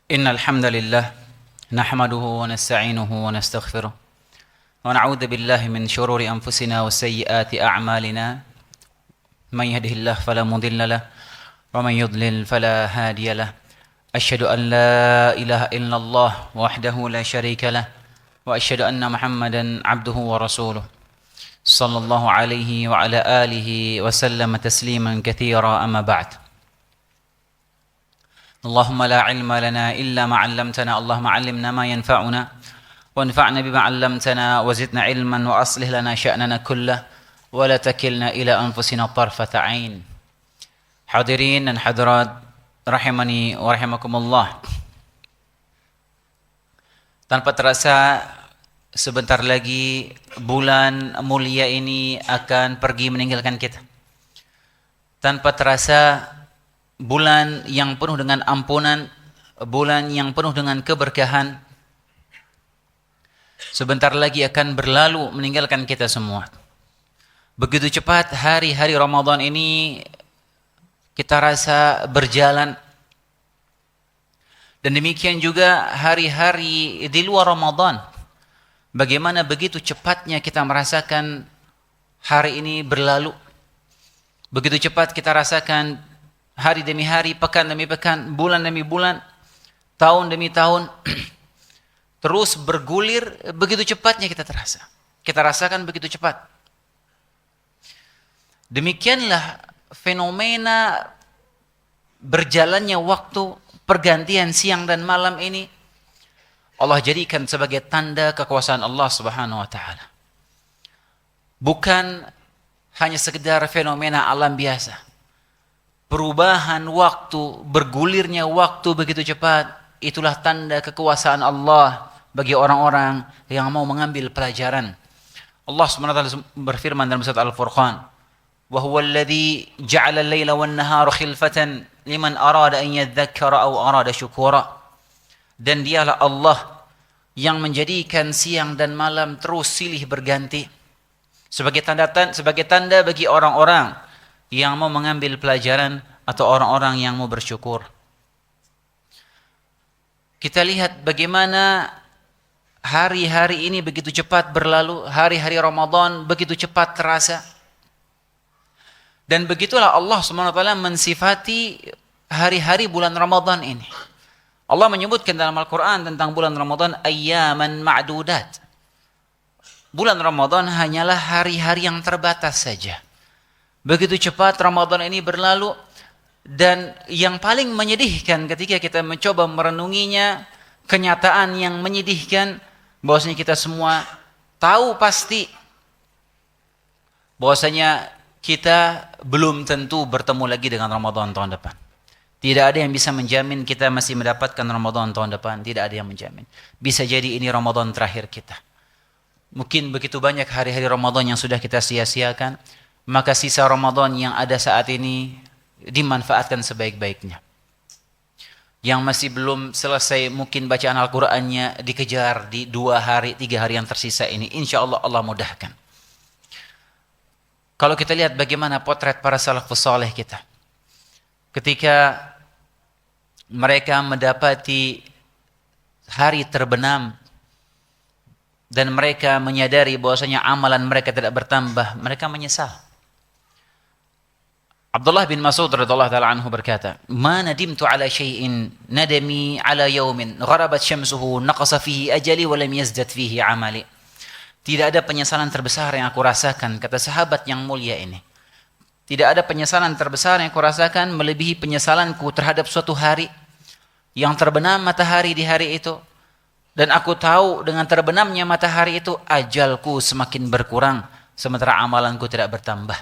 إن الحمد لله نحمده ونستعينه ونستغفره ونعوذ بالله من شرور أنفسنا وسيئات أعمالنا من يهده الله فلا مضل له ومن يضلل فلا هادي له أشهد أن لا إله إلا الله وحده لا شريك له وأشهد أن محمدا عبده ورسوله صلى الله عليه وعلى آله وسلم تسليما كثيرا أما بعد اللهم لا علم لنا إلا ما علمتنا اللهم علمنا ما ينفعنا وانفعنا بما علمتنا وزدنا علما وأصلح لنا شأننا كله ولا تكلنا إلى أنفسنا طرفة عين. Hadirin dan hadirat rahimani wa rahimakumullah. Tanpa terasa sebentar lagi bulan mulia ini akan pergi meninggalkan kita. Tanpa terasa bulan yang penuh dengan ampunan, bulan yang penuh dengan keberkahan, sebentar lagi akan berlalu meninggalkan kita semua. Begitu cepat hari-hari Ramadan ini kita rasa berjalan. Dan demikian juga hari-hari di luar Ramadan. Bagaimana begitu cepatnya kita merasakan hari ini berlalu. Begitu cepat kita rasakan hari demi hari, pekan demi pekan, bulan demi bulan, tahun demi tahun. Terus bergulir, begitu cepatnya kita terasa. Kita rasakan begitu cepat. Demikianlah fenomena berjalannya waktu, pergantian siang dan malam ini Allah jadikan sebagai tanda kekuasaan Allah Subhanahu wa taala. Bukan hanya sekedar fenomena alam biasa. Perubahan waktu, bergulirnya waktu begitu cepat, itulah tanda kekuasaan Allah bagi orang-orang yang mau mengambil pelajaran. Allah Subhanahu wa taala berfirman dalam surat Al-Furqan, وهو الذي جعل الليل والنهار خلفة لمن أراد أن يذكر أو أراد شكورا. Dan dialah Allah yang menjadikan siang dan malam terus silih berganti sebagai tanda bagi orang-orang yang mau mengambil pelajaran atau orang-orang yang mau bersyukur. Kita lihat bagaimana hari-hari ini begitu cepat berlalu, hari-hari Ramadan begitu cepat terasa. Dan begitulah Allah SWT mensifati hari-hari bulan Ramadan ini. Allah menyebutkan dalam Al-Quran tentang bulan Ramadan ayyaman ma'dudat. Bulan Ramadan hanyalah hari-hari yang terbatas saja. Begitu cepat Ramadan ini berlalu. Dan yang paling menyedihkan ketika kita mencoba merenunginya, kenyataan yang menyedihkan, bahwasanya kita semua tahu pasti bahwasanya kita belum tentu bertemu lagi dengan Ramadan tahun depan. Tidak ada yang bisa menjamin kita masih mendapatkan Ramadan tahun depan. Tidak ada yang menjamin. Bisa jadi ini Ramadan terakhir kita. Mungkin begitu banyak hari-hari Ramadan yang sudah kita sia-siakan. Maka sisa Ramadan yang ada saat ini dimanfaatkan sebaik-baiknya. Yang masih belum selesai mungkin bacaan Al-Qur'annya dikejar di 2 hari, 3 hari yang tersisa ini. Insya Allah Allah mudahkan. Kalau kita lihat bagaimana potret para salafus saleh kita. Ketika mereka mendapati hari terbenam dan mereka menyadari bahwasanya amalan mereka tidak bertambah, mereka menyesal. Abdullah bin Mas'ud radhiyallahu taala anhu berkata, "Ma nadimtu ala syai'in nadami ala yawmin gharabat syamsuhu naqasa fihi ajali wa lam yazdad fihi amali." Tidak ada penyesalan terbesar yang aku rasakan, kata sahabat yang mulia ini. Tidak ada penyesalan terbesar yang aku rasakan melebihi penyesalanku terhadap suatu hari yang terbenam matahari di hari itu. Dan aku tahu dengan terbenamnya matahari itu ajalku semakin berkurang sementara amalanku tidak bertambah.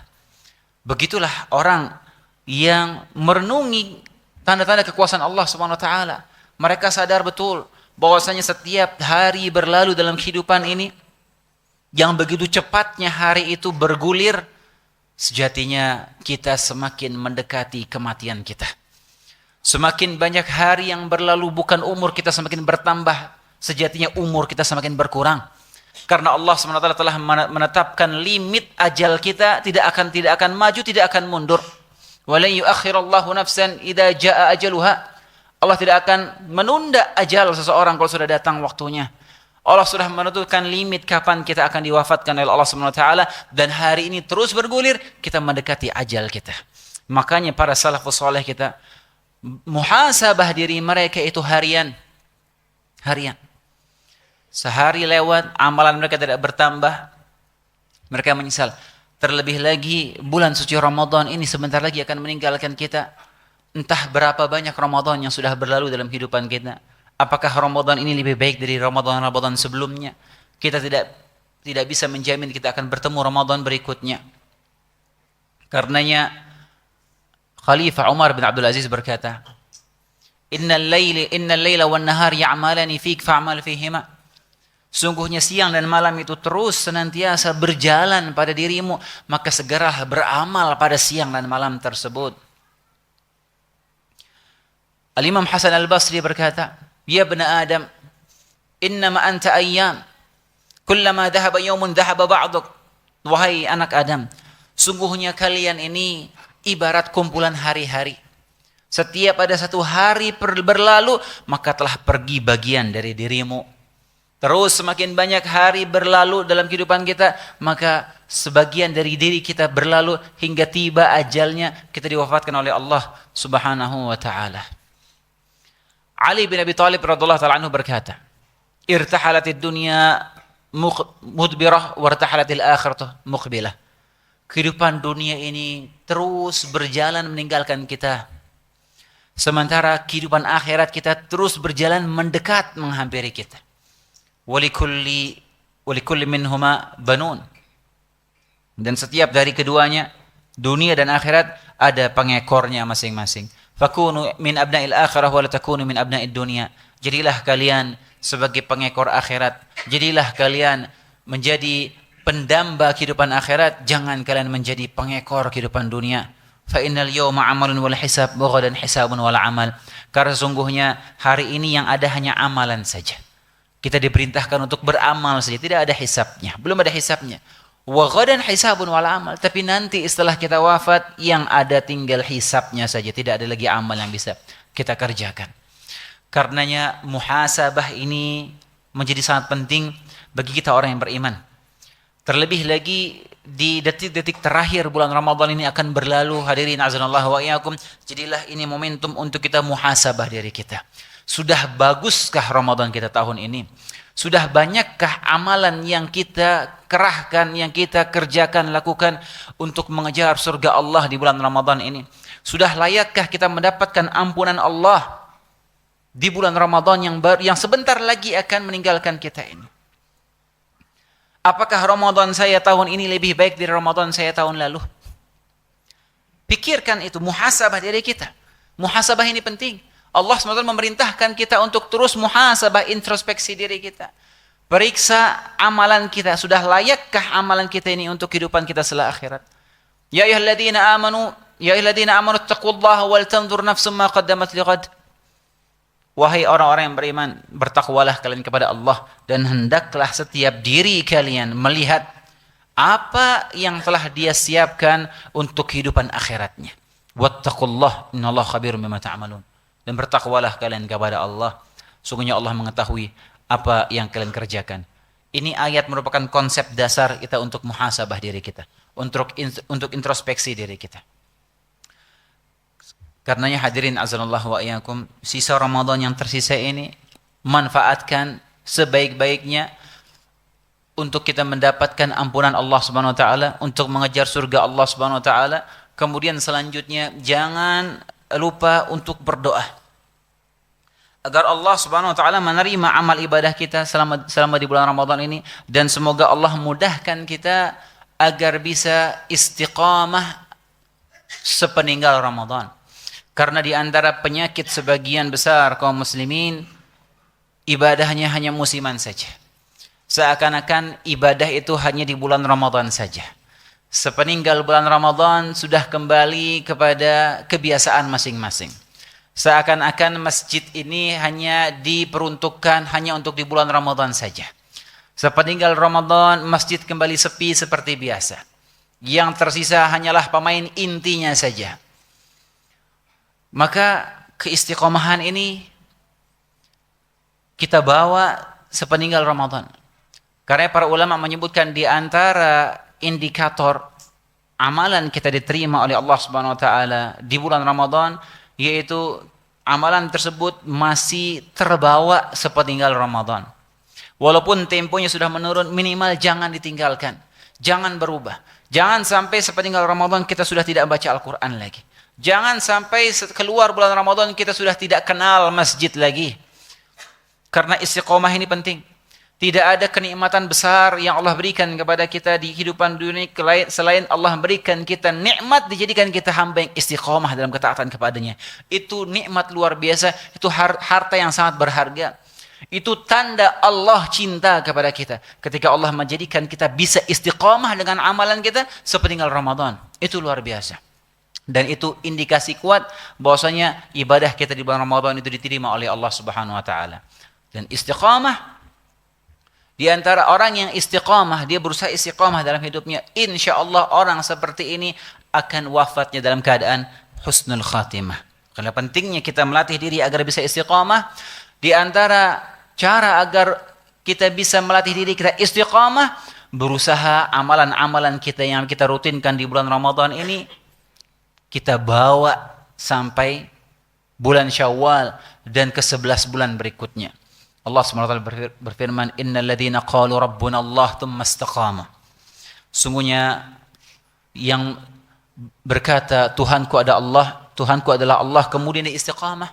Begitulah orang yang merenungi tanda-tanda kekuasaan Allah Subhanahu wa taala. Mereka sadar betul bahwasanya setiap hari berlalu dalam kehidupan ini yang begitu cepatnya hari itu bergulir, sejatinya kita semakin mendekati kematian kita. Semakin banyak hari yang berlalu, bukan umur kita semakin bertambah, sejatinya umur kita semakin berkurang. Karena Allah SWT telah menetapkan limit ajal kita, tidak akan maju, tidak akan mundur. وَلَنْ يُؤَخِّرَ اللَّهُ نَفْسًا إِذَا جَاءَ أَجَلُهَا. Allah tidak akan menunda ajal seseorang kalau sudah datang waktunya. Allah sudah menentukan limit kapan kita akan diwafatkan oleh Allah Subhanahu wa taala, dan hari ini terus bergulir kita mendekati ajal kita. Makanya para salafus saleh kita muhasabah diri mereka itu harian. Harian. Sehari lewat, amalan mereka tidak bertambah. Mereka menyesal. Terlebih lagi bulan suci Ramadan ini sebentar lagi akan meninggalkan kita. Entah berapa banyak Ramadan yang sudah berlalu dalam kehidupan kita. Apakah Ramadan ini lebih baik dari Ramadan sebelumnya? Kita tidak bisa menjamin kita akan bertemu Ramadan berikutnya. Karenanya Khalifah Umar bin Abdul Aziz berkata, Innal layla wan nahar ya'malani fik fa'mal fihima. Sungguhnya siang dan malam itu terus senantiasa berjalan pada dirimu, maka segeralah beramal pada siang dan malam tersebut. Al-Imam Hasan Al-Basri berkata, Ya bna Adam, innama anta ayyam, kullama dhahaba yawmun dhahaba ba'duk. Wahai anak Adam, sungguhnya kalian ini ibarat kumpulan hari-hari. Setiap ada satu hari berlalu, maka telah pergi bagian dari dirimu. Terus semakin banyak hari berlalu dalam kehidupan kita, maka sebagian dari diri kita berlalu hingga tiba ajalnya, kita diwafatkan oleh Allah Subhanahu wa taala. Ali bin Abi Thalib radhiyallahu ta'ala anhu berkata, Irtahalatid dunya mudbirah wartahalatil akhirah muqbilah. Kehidupan dunia ini terus berjalan meninggalkan kita. Sementara kehidupan akhirat kita terus berjalan mendekat menghampiri kita. Walikulli minhuma banun. Dan setiap dari keduanya, dunia dan akhirat, ada pengekornya masing-masing. Fakunu min abna'il akhirah wa la takunu min abna'id dunya. Jadilah kalian sebagai pengekor akhirat. Jadilah kalian menjadi pendamba kehidupan akhirat, jangan kalian menjadi pengekor kehidupan dunia. Fa innal yawma 'amalun wal hisab wa ghadan hisabun wal 'amal. Karena sungguhnya hari ini yang ada hanya amalan saja. Kita diperintahkan untuk beramal saja, tidak ada hisabnya, belum ada hisabnya. Wa ghadan hisabun wal amal, tapi nanti setelah kita wafat yang ada tinggal hisabnya saja, tidak ada lagi amal yang bisa kita kerjakan. Karenanya muhasabah ini menjadi sangat penting bagi kita orang yang beriman. Terlebih lagi di detik-detik terakhir bulan Ramadan ini akan berlalu, hadirin azanallahu wa iyyakum. Jadilah ini momentum untuk kita muhasabah diri kita. Sudah baguskah Ramadan kita tahun ini? Sudah banyakkah amalan yang kita kerahkan, yang kita kerjakan, lakukan untuk mengejar surga Allah di bulan Ramadan ini? Sudah layakkah kita mendapatkan ampunan Allah di bulan Ramadan yang sebentar lagi akan meninggalkan kita ini? Apakah Ramadan saya tahun ini lebih baik dari Ramadan saya tahun lalu? Pikirkan itu, muhasabah diri kita. Muhasabah ini penting. Allah SWT memerintahkan kita untuk terus muhasabah, introspeksi diri kita. Periksa amalan kita. Sudah layakkah amalan kita ini untuk kehidupan kita setelah akhirat? Ya ayyuhalladzina amanu taqullaha wal tanzur nafsum ma qaddamat lighad. Wahai orang-orang yang beriman, bertakwalah kalian kepada Allah, dan hendaklah setiap diri kalian melihat apa yang telah Dia siapkan untuk kehidupan akhiratnya. Wattaqullah innallaha khabirum bima ta'malun. Dan bertakwalah kalian kepada Allah, sungguhnya Allah mengetahui apa yang kalian kerjakan. Ini ayat merupakan konsep dasar kita untuk muhasabah diri kita, untuk introspeksi diri kita. Karenanya hadirin azanallahu wa iyyakum, sisa Ramadan yang tersisa ini manfaatkan sebaik-baiknya untuk kita mendapatkan ampunan Allah Subhanahu wa taala, untuk mengejar surga Allah Subhanahu wa taala. Kemudian selanjutnya jangan lupa untuk berdoa agar Allah Subhanahu wa taala menerima amal ibadah kita selama di bulan Ramadan ini, dan semoga Allah mudahkan kita agar bisa istiqamah sepeninggal Ramadan. Karena di antara penyakit sebagian besar kaum muslimin, ibadahnya hanya musiman saja. Seakan-akan ibadah itu hanya di bulan Ramadan saja. Sepeninggal bulan Ramadan sudah kembali kepada kebiasaan masing-masing. Seakan-akan masjid ini hanya diperuntukkan hanya untuk di bulan Ramadan saja. Sepeninggal Ramadan, masjid kembali sepi seperti biasa. Yang tersisa hanyalah pemain intinya saja. Maka keistiqomahan ini kita bawa sepeninggal Ramadan. Karena para ulama menyebutkan di antara indikator amalan kita diterima oleh Allah Subhanahu wa taala di bulan Ramadan, yaitu amalan tersebut masih terbawa sepeninggal Ramadan. Walaupun temponya sudah menurun, minimal jangan ditinggalkan. Jangan berubah. Jangan sampai sepeninggal Ramadan kita sudah tidak baca Al-Quran lagi. Jangan sampai keluar bulan Ramadan kita sudah tidak kenal masjid lagi. Karena istiqomah ini penting. Tidak ada kenikmatan besar yang Allah berikan kepada kita di kehidupan dunia selain Allah berikan kita nikmat dijadikan kita hamba yang istiqomah dalam ketaatan kepadanya. Itu nikmat luar biasa, itu harta yang sangat berharga. Itu tanda Allah cinta kepada kita. Ketika Allah menjadikan kita bisa istiqomah dengan amalan kita sepeninggal Ramadan. Itu luar biasa. Dan itu indikasi kuat bahwasanya ibadah kita di bulan Ramadan itu diterima oleh Allah Subhanahu wa taala. Dan istiqamah, di antara orang yang istiqamah, dia berusaha istiqamah dalam hidupnya, insya Allah orang seperti ini akan wafatnya dalam keadaan husnul khatimah. Karena pentingnya kita melatih diri agar bisa istiqamah. Di antara cara agar kita bisa melatih diri kita istiqamah, berusaha amalan-amalan kita yang kita rutinkan di bulan Ramadan ini, kita bawa sampai bulan Syawal dan ke-11 bulan berikutnya. Allah SWT berfirman, innal ladzina qalu rabbuna Allah tsumma istaqamu. Sungguhnya yang berkata Tuhanku ada Allah, Tuhanku adalah Allah, kemudian dia istiqamah.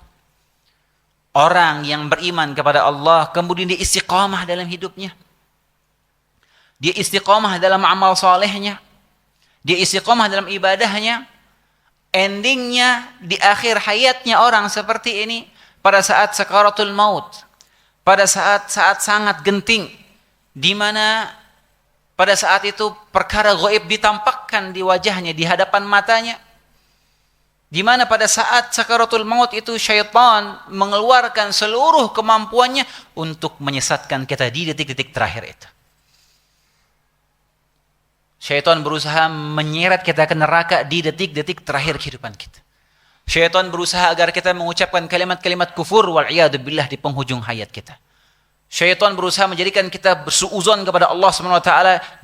Orang yang beriman kepada Allah kemudian dia istiqamah dalam hidupnya. Dia istiqamah dalam amal solehnya. Dia istiqamah dalam ibadahnya. Endingnya di akhir hayatnya orang seperti ini pada saat sakaratul maut. Pada saat sangat genting, di mana pada saat itu perkara gaib ditampakkan di wajahnya, di hadapan matanya, di mana pada saat sakaratul maut itu syaitan mengeluarkan seluruh kemampuannya untuk menyesatkan kita di detik-detik terakhir itu. Syaitan berusaha menyeret kita ke neraka di detik-detik terakhir kehidupan kita. Syaitan berusaha agar kita mengucapkan kalimat-kalimat kufur wal'iyadzubillah di penghujung hayat kita. Syaitan berusaha menjadikan kita bersuuzon kepada Allah SWT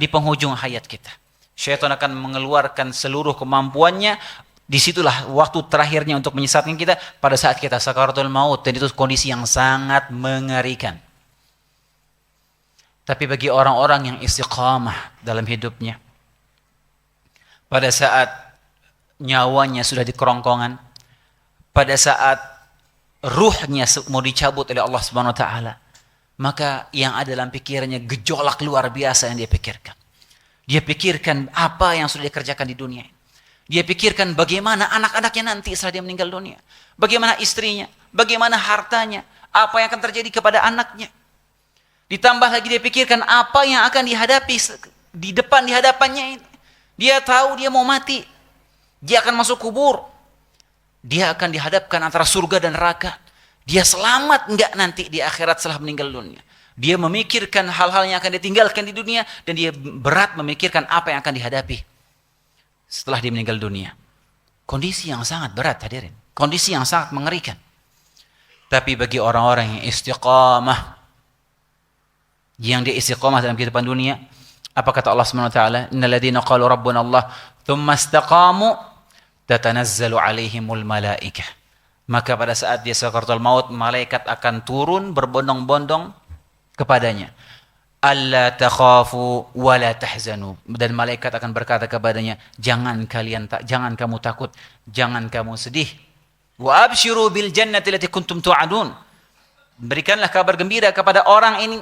di penghujung hayat kita. Syaitan akan mengeluarkan seluruh kemampuannya. Disitulah waktu terakhirnya untuk menyesatkan kita pada saat kita sakaratul maut. Dan itu kondisi yang sangat mengerikan. Tapi bagi orang-orang yang istiqamah dalam hidupnya, pada saat nyawanya sudah di kerongkongan, pada saat ruhnya mau dicabut oleh Allah Subhanahu wa taala, maka yang ada dalam pikirannya gejolak luar biasa yang dia pikirkan. Dia pikirkan apa yang sudah dikerjakan di dunia. Dia pikirkan bagaimana anak-anaknya nanti setelah dia meninggal dunia. Bagaimana istrinya, bagaimana hartanya, apa yang akan terjadi kepada anaknya. Ditambah lagi dia pikirkan apa yang akan dihadapi di hadapannya ini. Dia tahu dia mau mati. Dia akan masuk kubur. Dia akan dihadapkan antara surga dan neraka. Dia selamat enggak nanti di akhirat setelah meninggal dunia. Dia memikirkan hal-hal yang akan ditinggalkan di dunia dan dia berat memikirkan apa yang akan dihadapi setelah dia meninggal dunia. Kondisi yang sangat berat hadirin. Kondisi yang sangat mengerikan. Tapi bagi orang-orang yang istiqamah, yang dia istiqamah dalam kehidupan dunia, apa kata Allah Subhanahu wa taala? Innal ladzina qalu rabbuna Allah tsumma istaqamu tatanazzalu alaihimul malaikah. Maka pada saat dia sakaratul maut, malaikat akan turun berbondong-bondong kepadanya. Alla takhafu wa la tahzanu. Dan malaikat akan berkata kepadanya, jangan kamu takut, jangan kamu sedih. Wa abshiru bil jannati allati kuntum tu'adun. Berikanlah kabar gembira kepada orang ini,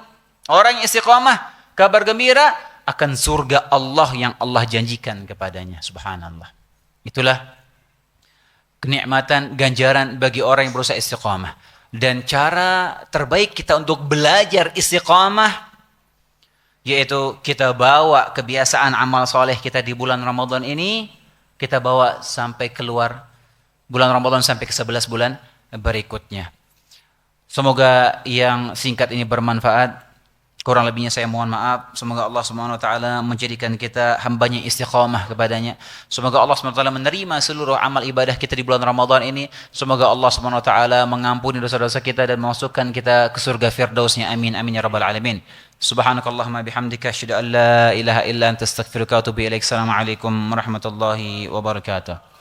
orang yang istiqamah, kabar gembira akan surga Allah yang Allah janjikan kepadanya. Subhanallah. Itulah kenikmatan, ganjaran bagi orang yang berusaha istiqamah. Dan cara terbaik kita untuk belajar istiqamah, yaitu kita bawa kebiasaan amal soleh kita di bulan Ramadan ini, kita bawa sampai keluar bulan Ramadan sampai ke 11 bulan berikutnya. Semoga yang singkat ini bermanfaat. Kurang lebihnya saya mohon maaf. Semoga Allah Subhanahu wa taala menjadikan kita hambanya istiqamah kepadanya. Semoga Allah Subhanahu wa taala menerima seluruh amal ibadah kita di bulan Ramadan ini. Semoga Allah Subhanahu wa taala mengampuni dosa-dosa kita dan memasukkan kita ke surga firdausnya. Amin amin ya rabbal alamin. Subhanakallahumma bihamdika asyhadu an la ilaha illa anta astaghfiruka wa atubu ilaik. Assalamualaikum warahmatullahi wabarakatuh.